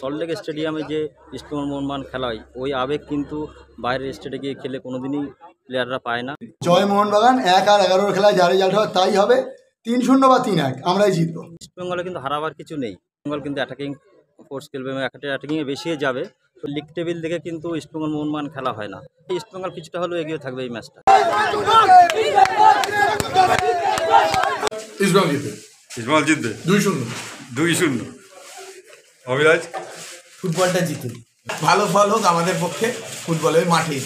সল্টলেক স্টেডিয়ামে যে ইস্টবেঙ্গল মোহনবাগান খেলা হয় ওই আবেগ কিন্তু বাইরের স্টেটে গিয়ে খেলে কোনোদিনই প্লেয়াররা পায় না। জয় মোহনবাগান 1-11 খেলায় যা রেজাল্ট হয় তাই হবে, 3-0 বা 3-1 আমরাই জিতবো। ইস্টবেঙ্গলে কিন্তু হারাবার কিছু নেই, বেঙ্গল কিন্তু অ্যাটাকিং ফোর্স খেলবে এবং অ্যাটাকিংয়ে বেশিয়ে যাবে। তো লিগ টেবিল দেখে কিন্তু ইস্টবেঙ্গল মোহনবাগান খেলা হয় না। ইস্টবেঙ্গল কিছুটা হলেও এগিয়ে থাকবে এই ম্যাচটা। ইস্টবেঙ্গল জিতবে 2-0। অভিরাজ ফুটবলটা জিতে ভালো ফল হোক আমাদের পক্ষে ফুটবলের মাঠে।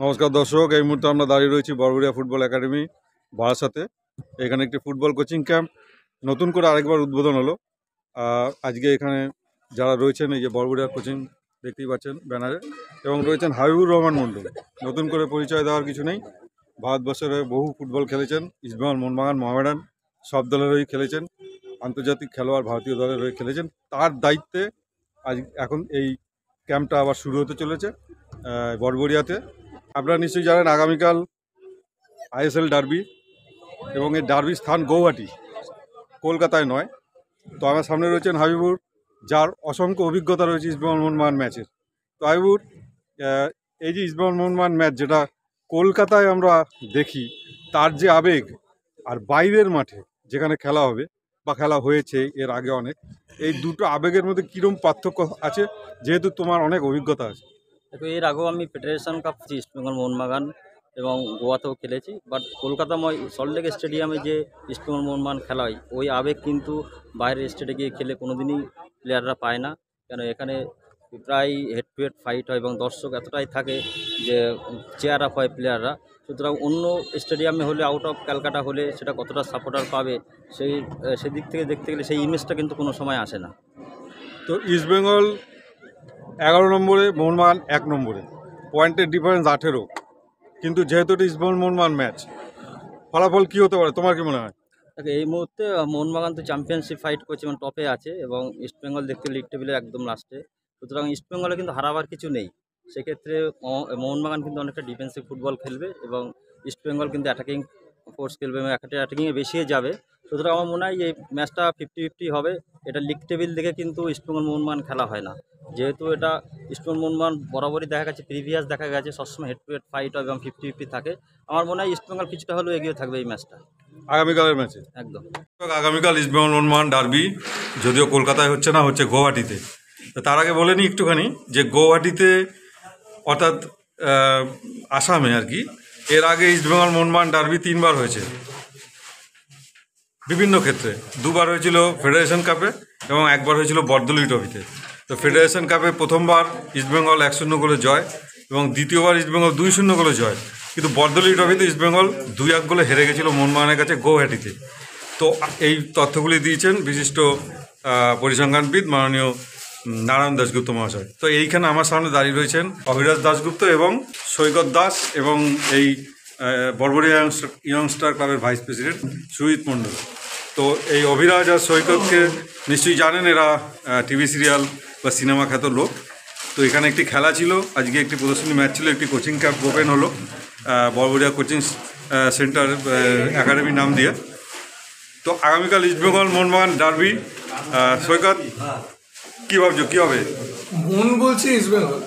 নমস্কার দর্শক, এই মুহূর্তে আমরা দাঁড়িয়ে রয়েছি বড়বড়িয়া ফুটবল একাডেমি বারাসাতে। এখানে একটি ফুটবল কোচিং ক্যাম্প নতুন করে আরেকবার উদ্বোধন হলো। আজকে এখানে যারা রয়েছেন, এই যে বড়বড়িয়া কোচিং দেখতেই পাচ্ছেন ব্যানারে, এবং রয়েছেন হাবিবুর রহমান মণ্ডল। নতুন করে পরিচয় দেওয়ার কিছু নেই, ভারতবর্ষের হয়ে বহু ফুটবল খেলেছেন, ইস্টবেঙ্গল, মোহনবাগান, মোহামেডান সব দলের হয়েই খেলেছেন, আন্তর্জাতিক খেলোয়াড় ভারতীয় দলের হয়ে খেলেছেন। তার দায়িত্বে এখন এই ক্যাম্পটা আবার শুরু হতে চলেছে বড়বড়িয়াতে। আপনারা নিশ্চয়ই জানেন আগামীকাল আইএসএল ডার্বি, এবং এই ডার্বির স্থান গৌহাটি, কলকাতায় নয়। তো আমার সামনে রয়েছেন হাবিবুর, যার অসংখ্য অভিজ্ঞতা রয়েছে ইস্টবেঙ্গল মোহনবাগান ম্যাচের। তো হাবিবুর, এই যে ইস্টবেঙ্গল মোহনবাগান ম্যাচ যেটা কলকাতায় আমরা দেখি, তার যে আবেগ আর বাইরের মাঠে যেখানে খেলা হবে বা খেলা হয়েছে এর আগে অনেক, এই দুটো আবেগের মধ্যে কীরকম পার্থক্য আছে, যেহেতু তোমার অনেক অভিজ্ঞতা আছে? দেখো, এর আগেও আমি ফেডারেশন কাপ ইস্টবেঙ্গল মোহনবাগান এবং গোয়াতেও খেলেছি, বাট কলকাতাময় সল্টলেক স্টেডিয়ামে যে ইস্টবেঙ্গল মোহনবাগান খেলা হয় ওই আবেগ কিন্তু বাইরের স্টেটে গিয়ে খেলে কোনোদিনই প্লেয়াররা পায় না। কেন এখানে প্রায় হেড টু হেড ফাইট হয় এবং দর্শক এতটাই থাকে যে চেয়ার আপ হয় প্লেয়াররা। সুতরাং অন্য স্টেডিয়ামে হলে, আউট অফ ক্যালকাটা হলে সেটা কতটা সাপোর্টার পাবে সেদিক থেকে দেখতে গেলে সেই ইমেজটা কিন্তু কোনো সময় আসে না। তো ইস্টবেঙ্গল 11 নম্বরে, মোহনবাগান 1 নম্বরে, পয়েন্টের ডিফারেন্স 18, কিন্তু যেহেতু এটা ইস্টবেঙ্গল মোহনবাগান ম্যাচ, ফলাফল কী হতে পারে তোমার কি মনে হয়? দেখো, এই মুহূর্তে মোহনবাগান তো চ্যাম্পিয়নশিপ ফাইট করছে এবং টপে আছে, এবং ইস্টবেঙ্গল দেখতে লিগ টেবিলে একদম লাস্টে। সুতরাং ইস্টবেঙ্গলে কিন্তু হারাবার কিছু নেই। সেক্ষেত্রে মোহনবাগান কিন্তু অনেকটা ডিফেন্সিভ ফুটবল খেলবে এবং ইস্টবেঙ্গল কিন্তু অ্যাটাকিং ফোর্স খেলবে এবং অ্যাটাকিংয়ে বেশিয়ে যাবে। সুতরাং আমার মনে হয় এই ম্যাচটা 50-50 হবে। এটা লিগ টেবিল দেখে কিন্তু ইস্টবেঙ্গল মোহনবাগান খেলা হয় না, যেহেতু এটা ইস্টবেঙ্গল মোহনবাগান বরাবরই দেখা গেছে, প্রিভিয়াস দেখা গেছে সবসময় হেড টু হেড ফাইট হয় এবং 50-50 থাকে। আমার মনে হয় ইস্টবেঙ্গল কিছুটা হলেও এগিয়ে থাকবে এই ম্যাচটা আগামীকালের ম্যাচে। একদম। আগামীকাল ইস্টবেঙ্গল মোহনবাগান ডার্বি, যদিও কলকাতায় হচ্ছে না, হচ্ছে গৌহাটিতে। তো তার আগে বলে নিই একটুখানি যে গৌহাটিতে, অর্থাৎ আসামে আর কি, এর আগে ইস্টবেঙ্গল মোহনবাগান ডার্বি 3 বার হয়েছে বিভিন্ন ক্ষেত্রে। 2 বার হয়েছিল ফেডারেশন কাপে এবং 1 বার হয়েছিল বর্দলি ট্রফিতে। তো ফেডারেশন কাপে প্রথমবার ইস্টবেঙ্গল 1-0 গোলে জয়, এবং দ্বিতীয়বার ইস্টবেঙ্গল 2-0 গোলে জয়। কিন্তু বর্দলি ট্রফিতে ইস্টবেঙ্গল 2-1 গোলে হেরে গেছিল মোহনবাগানের কাছে গৌহাটিতে। তো এই তথ্যগুলি দিয়েছেন বিশিষ্ট পরিসংখ্যানবিদ মাননীয় নারায়ণ দাশগুপ্ত মহাশয়। তো এইখানে আমার সামনে দাঁড়িয়ে রয়েছেন অভিরাজ দাশগুপ্ত এবং সৈকত দাস, এবং এই বড়বড়িয়া ইয়ংস্টার ক্লাবের ভাইস প্রেসিডেন্ট সুজিত মণ্ডল। তো এই অভিরাজ আর সৈকতকে নিশ্চয়ই জানেন, এরা টিভি সিরিয়াল বা সিনেমা খ্যাত লোক। তো এখানে একটি খেলা ছিল, আজকে একটি প্রদর্শনী ম্যাচ ছিল, একটি কোচিং ক্যাম্প ওপেন হলো বড়বড়িয়া কোচিং সেন্টার একাডেমির নাম দিয়ে। তো আগামীকাল ইস্টবেঙ্গল মোহনবাগান ডার্বি, সৈকত কী ভাবছো, কী হবে? মন বলছে ইস্টবেঙ্গল,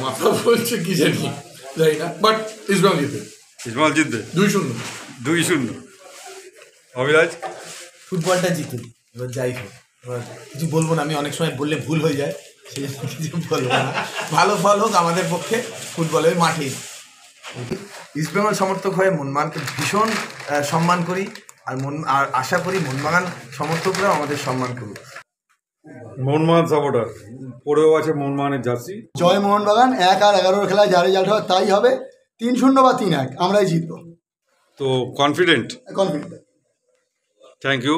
মাথা বলছে কি জানি না, বাট ইস্টবেঙ্গল জিতবে। ইস্টবেঙ্গল জিতবে 2-0। অভিরাজ? ফুটবলটা জিতে এবার যাই হোক, এবার কিছু বলবো না, আমি অনেক সময় বললে ভুল হয়ে যায়, সেই জন্য কিছু বলবো না। ভালো ফল হোক আমাদের পক্ষে ফুটবলের মাঠে। ইস্টবেঙ্গল সমর্থক হয়ে মোহনবাগানকে ভীষণ সম্মান করি, আর আশা করি মোহনবাগান সমর্থকরাও আমাদের সম্মান করুক। মোহনবাগান সাপোর্টার পরেও আছে মোহনবাগানের জার্সি। জয় মোহনবাগান 1-11 খেলায় যা রেজাল্ট হয় তাই হবে, 3-0 বা 3-1 আমরাই জিতবো। তো কনফিডেন্ট? কনফিডেন্ট। Thank you.